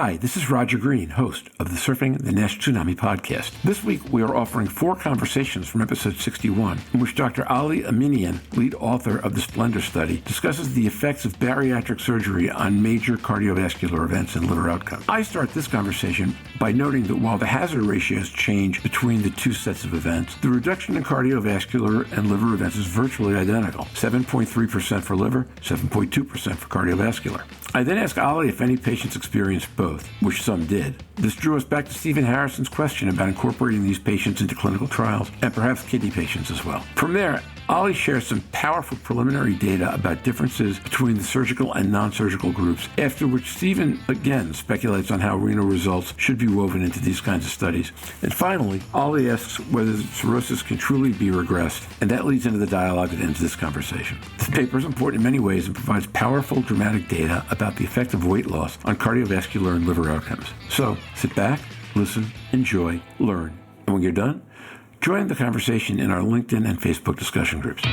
Hi, this is Roger Green, host of the Surfing the Nash Tsunami podcast. This week, we are offering 4 conversations from episode 61, in which Dr. Ali Aminian, lead author of the SPLENDOR study, discusses the effects of bariatric surgery on major cardiovascular events and liver outcomes. I start this conversation by noting that while the hazard ratios change between the 2 sets of events, the reduction in cardiovascular and liver events is virtually identical, 7.3% for liver, 7.2% for cardiovascular. I then ask Ali if any patients experienced both, which some did. This drew us back to Stephen Harrison's question about incorporating these patients into clinical trials, and perhaps kidney patients as well. From there, Ali shares some powerful preliminary data about differences between the surgical and non-surgical groups, after which Stephen again speculates on how renal results should be woven into these kinds of studies. And finally, Ali asks whether cirrhosis can truly be regressed, and that leads into the dialogue that ends this conversation. This paper is important in many ways and provides powerful, dramatic data about the effect of weight loss on cardiovascular and liver outcomes. So, sit back, listen, enjoy, learn, and when you're done, join the conversation in our LinkedIn and Facebook discussion groups.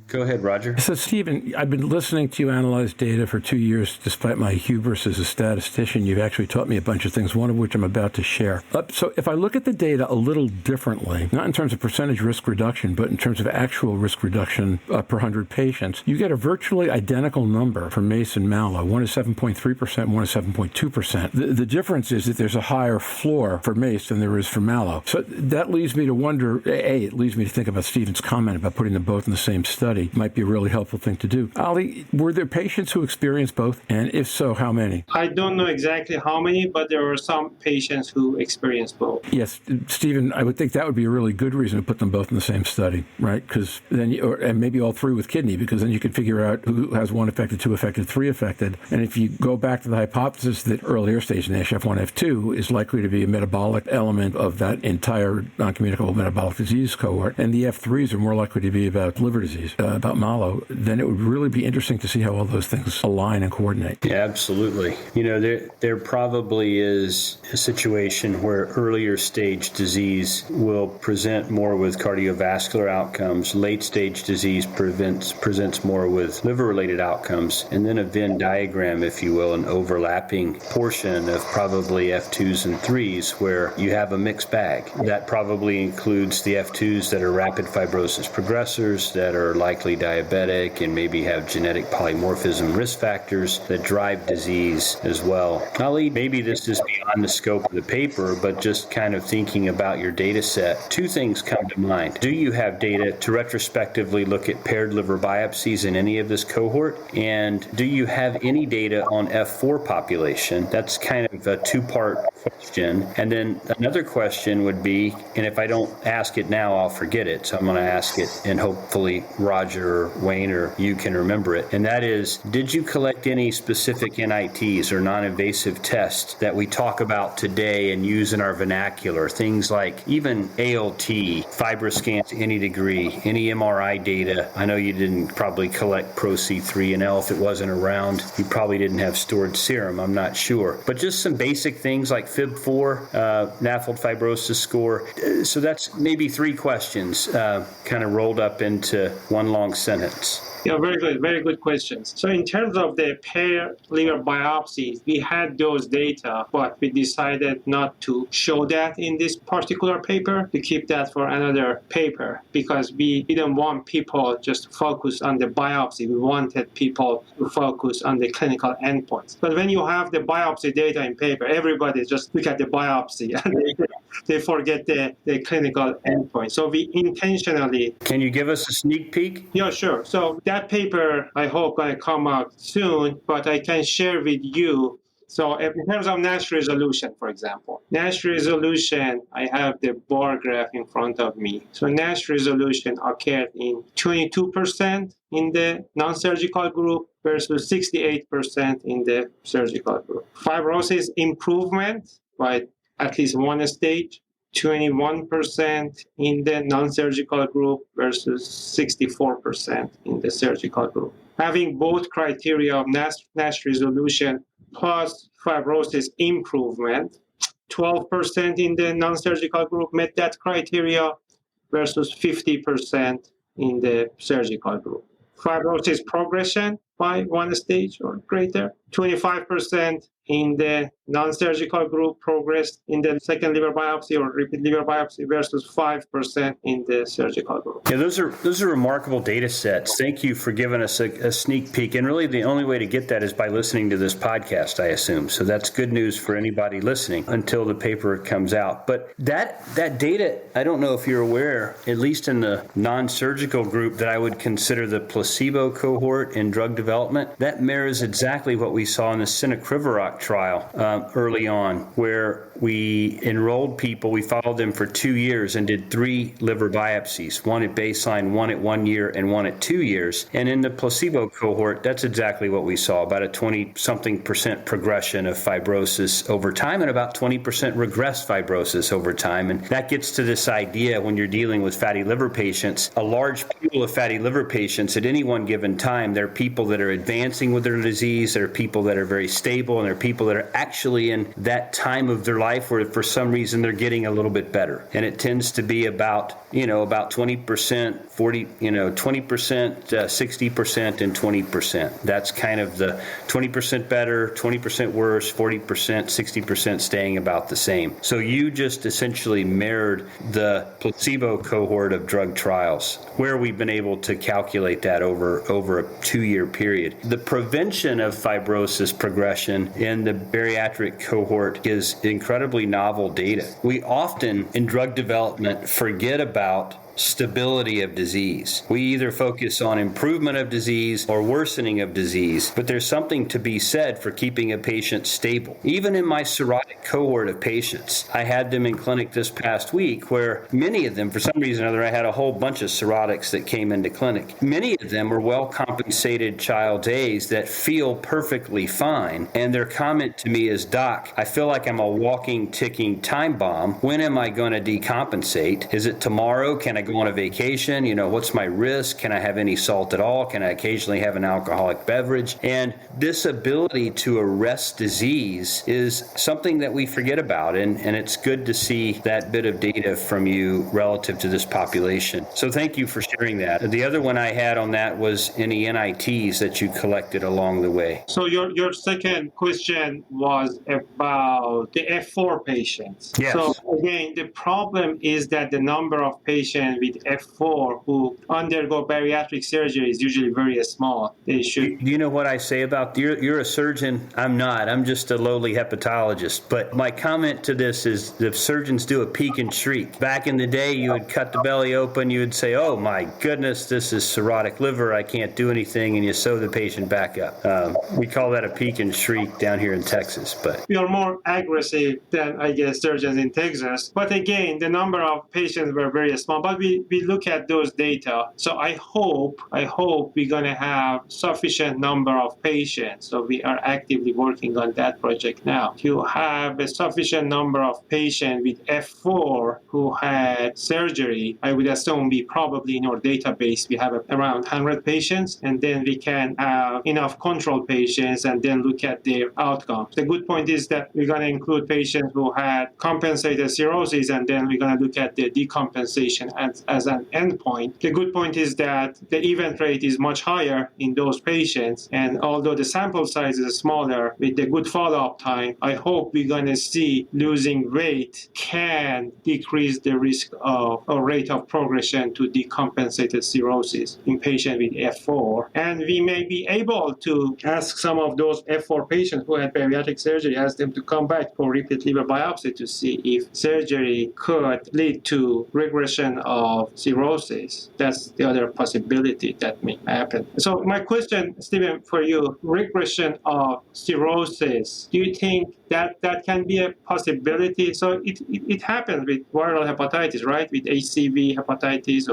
Go ahead, Roger. So, Stephen, I've been listening to you analyze data for 2 years. Despite my hubris as a statistician, you've actually taught me a bunch of things, one of which I'm about to share. So if I look at the data a little differently, not in terms of percentage risk reduction, but in terms of actual risk reduction per 100 patients, you get a virtually identical number for MACE and MALO. One is 7.3%, one is 7.2%. The difference is that there's a higher floor for MACE than there is for MALO. So that leads me to wonder, it leads me to think about Stephen's comment about putting them both in the same study. Might be a really helpful thing to do. Ali, were there patients who experienced both? And if so, how many? I don't know exactly how many, but there were some patients who experienced both. Yes, Stephen, I would think that would be a really good reason to put them both in the same study, right? Because then, and maybe all 3 with kidney, because then you could figure out who has 1 affected, 2 affected, 3 affected. And if you go back to the hypothesis that earlier stage NASH F1, F2 is likely to be a metabolic element of that entire non-communicable metabolic disease cohort, and the F3s are more likely to be about liver disease, about MALO, then it would really be interesting to see how all those things align and coordinate. Yeah, absolutely. You know, there probably is a situation where earlier stage disease will present more with cardiovascular outcomes, late stage disease presents more with liver-related outcomes, and then a Venn diagram, if you will, an overlapping portion of probably F2s and 3s where you have a mixed bag. That probably includes the F2s that are rapid fibrosis progressors, that are likely diabetic and maybe have genetic polymorphism risk factors that drive disease as well. Ali, maybe this is beyond the scope of the paper, but just kind of thinking about your data set, 2 things come to mind. Do you have data to retrospectively look at paired liver biopsies in any of this cohort? And do you have any data on F4 population? That's kind of a 2-part question. And then another question would be, and if I don't ask it now, I'll forget it. So I'm going to ask it, and hopefully Roger or Wayne or you can remember it. And that is, did you collect any specific NITs or non-invasive tests that we talk about today and use in our vernacular? Things like even ALT, FibroScan to any degree, any MRI data. I know you didn't probably collect Pro-C3 and L if it wasn't around. You probably didn't have stored serum, I'm not sure. But just some basic things like FIB4, NAFLD fibrosis score. So that's maybe 3 questions kind of rolled up into one long sentence. Yeah, very good questions. So in terms of the paired liver biopsies, we had those data, but we decided not to show that in this particular paper, to keep that for another paper, because we didn't want people just to focus on the biopsy. We wanted people to focus on the clinical endpoints. But when you have the biopsy data in paper, everybody just look at the biopsy and they forget the clinical endpoint. So we intentionally... Can you give us a sneak peek? Yeah, sure. So that paper, I hope, going to come out soon, but I can share with you. So in terms of NASH resolution, for example, NASH resolution, I have the bar graph in front of me. So NASH resolution occurred in 22% in the non-surgical group versus 68% in the surgical group. Fibrosis improvement by at least 1 stage, 21% in the non-surgical group versus 64% in the surgical group. Having both criteria of NASH resolution plus fibrosis improvement, 12% in the non-surgical group met that criteria versus 50% in the surgical group. Fibrosis progression by 1 stage or greater, 25% in the non-surgical group progressed in the second liver biopsy or repeat liver biopsy versus 5% in the surgical group. Yeah, those are remarkable data sets. Thank you for giving us a sneak peek. And really the only way to get that is by listening to this podcast, I assume. So that's good news for anybody listening until the paper comes out. But that data, I don't know if you're aware, at least in the non-surgical group that I would consider the placebo cohort in drug development, that mirrors exactly what we saw in the Sinacrivarok trial early on, where we enrolled people, we followed them for 2 years and did 3 liver biopsies, one at baseline, one at 1 year, and one at 2 years. And in the placebo cohort, that's exactly what we saw, about a 20-something% progression of fibrosis over time and about 20% regressed fibrosis over time. And that gets to this idea when you're dealing with fatty liver patients, a large pool of fatty liver patients at any one given time, there are people that are advancing with their disease, there are people that are very stable, and there are people that are actually in that time of their life where for some reason they're getting a little bit better. And it tends to be about 20%, 40, 20%, 60%, and 20%. That's kind of the 20% better, 20% worse, 40%, 60% staying about the same. So you just essentially mirrored the placebo cohort of drug trials, where we've been able to calculate that over a 2-year period. The prevention of fibrosis progression in the bariatric cohort is incredibly novel data. We often, in drug development, forget about stability of disease. We either focus on improvement of disease or worsening of disease, but there's something to be said for keeping a patient stable. Even in my cirrhotic cohort of patients, I had them in clinic this past week where many of them, for some reason or other, I had a whole bunch of cirrhotics that came into clinic. Many of them were well-compensated child A's that feel perfectly fine, and their comment to me is, "Doc, I feel like I'm a walking, ticking time bomb. When am I going to decompensate? Is it tomorrow? Can I go on a vacation? What's my risk? Can I have any salt at all? Can I occasionally have an alcoholic beverage?" And this ability to arrest disease is something that we forget about, and it's good to see that bit of data from you relative to this population. So thank you for sharing that. The other one I had on that was any NITs that you collected along the way. So your second question was about the F4 patients. Yes. So again, the problem is that the number of patients with F4 who undergo bariatric surgery is usually very small. They should. Do you know what I say about you're a surgeon? I'm not. I'm just a lowly hepatologist. But my comment to this is the surgeons do a peek and shriek. Back in the day, you would cut the belly open. You would say, "Oh my goodness, this is cirrhotic liver. I can't do anything," and you sew the patient back up. We call that a peek and shriek down here in Texas. But we are more aggressive than, I guess, surgeons in Texas. But again, the number of patients were very small. But we look at those data. So I hope we're going to have sufficient number of patients. So we are actively working on that project now to have a sufficient number of patients with F4 who had surgery. I would assume we probably in our database, we have around 100 patients, and then we can have enough control patients and then look at their outcomes. The good point is that we're going to include patients who had compensated cirrhosis, and then we're going to look at the decompensation as an endpoint. The good point is that the event rate is much higher in those patients, and although the sample size is smaller, with the good follow-up time, I hope we're going to see losing weight can decrease the risk of or rate of progression to decompensated cirrhosis in patients with F4. And we may be able to ask some of those F4 patients who had bariatric surgery, ask them to come back for repeat liver biopsy to see if surgery could lead to regression of cirrhosis. That's the other possibility that may happen. So my question, Stephen, for you, regression of cirrhosis, do you think that can be a possibility? So it happens with viral hepatitis, right? With HCV hepatitis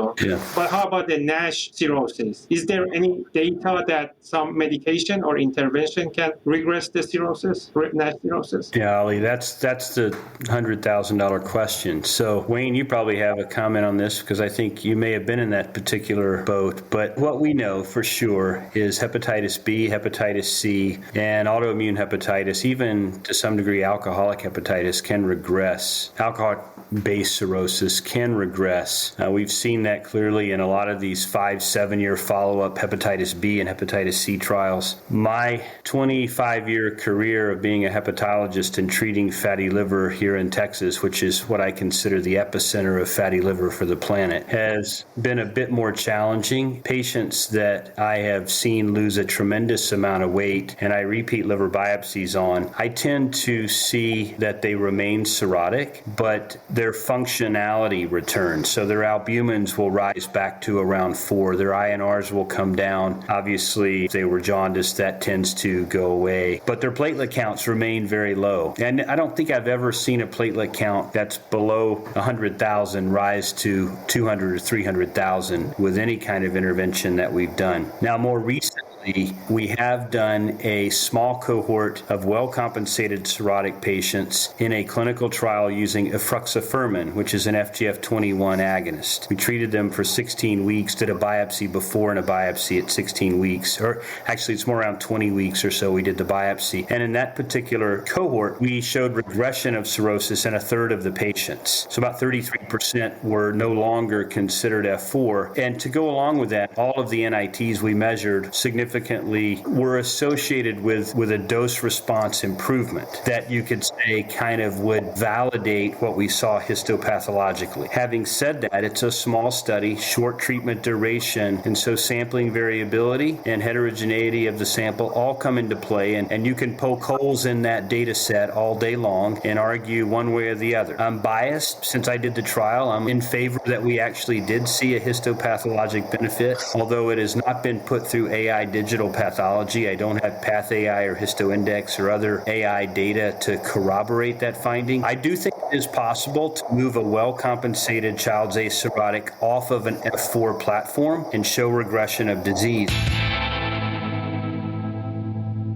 But how about the NASH cirrhosis? Is there any data that some medication or intervention can regress the cirrhosis, NASH cirrhosis? Yeah, Ali, that's the $100,000 question. So Wayne, you probably have a comment on this because I think you may have been in that particular boat. But what we know for sure is hepatitis B, hepatitis C, and autoimmune hepatitis, even to some degree, alcoholic hepatitis can regress. Alcohol-based cirrhosis can regress. We've seen that clearly in a lot of these 5-7-year follow-up hepatitis B and hepatitis C trials. My 25-year career of being a hepatologist and treating fatty liver here in Texas, which is what I consider the epicenter of fatty liver for the planet, has been a bit more challenging. Patients that I have seen lose a tremendous amount of weight and I repeat liver biopsies on, I tend to see that they remain cirrhotic, but their functionality returns. So their albumins will rise back to around 4. Their INRs will come down. Obviously, if they were jaundiced, that tends to go away. But their platelet counts remain very low. And I don't think I've ever seen a platelet count that's below 100,000 rise to 200 or 300,000 with any kind of intervention that we've done. Now, more recently, we have done a small cohort of well-compensated cirrhotic patients in a clinical trial using efruxifermin, which is an FGF21 agonist. We treated them for 16 weeks, did a biopsy before and a biopsy at 16 weeks, or actually it's more around 20 weeks or so we did the biopsy. And in that particular cohort, we showed regression of cirrhosis in a third of the patients. So about 33% were no longer considered F4. And to go along with that, all of the NITs we measured significantly were associated with a dose response improvement that you could say kind of would validate what we saw histopathologically. Having said that, it's a small study, short treatment duration, and so sampling variability and heterogeneity of the sample all come into play, and you can poke holes in that data set all day long and argue one way or the other. I'm biased. Since I did the trial, I'm in favor that we actually did see a histopathologic benefit, although it has not been put through AI digital pathology. I don't have PathAI or HistoIndex or other AI data to corroborate that finding. I do think it is possible to move a well-compensated child's acirrhotic off of an F4 platform and show regression of disease.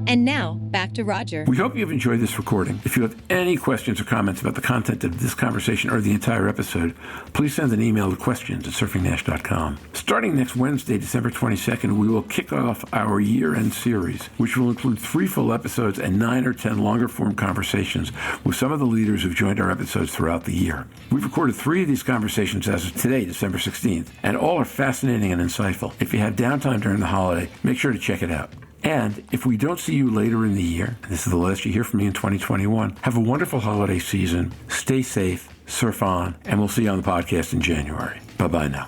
And now, back to Roger. We hope you've enjoyed this recording. If you have any questions or comments about the content of this conversation or the entire episode, please send an email to questions@surfingnash.com. Starting next Wednesday, December 22nd, we will kick off our year-end series, which will include 3 full episodes and 9 or 10 longer-form conversations with some of the leaders who've joined our episodes throughout the year. We've recorded 3 of these conversations as of today, December 16th, and all are fascinating and insightful. If you have downtime during the holiday, make sure to check it out. And if we don't see you later in the year, and this is the last you hear from me in 2021, have a wonderful holiday season, stay safe, surf on, and we'll see you on the podcast in January. Bye-bye now.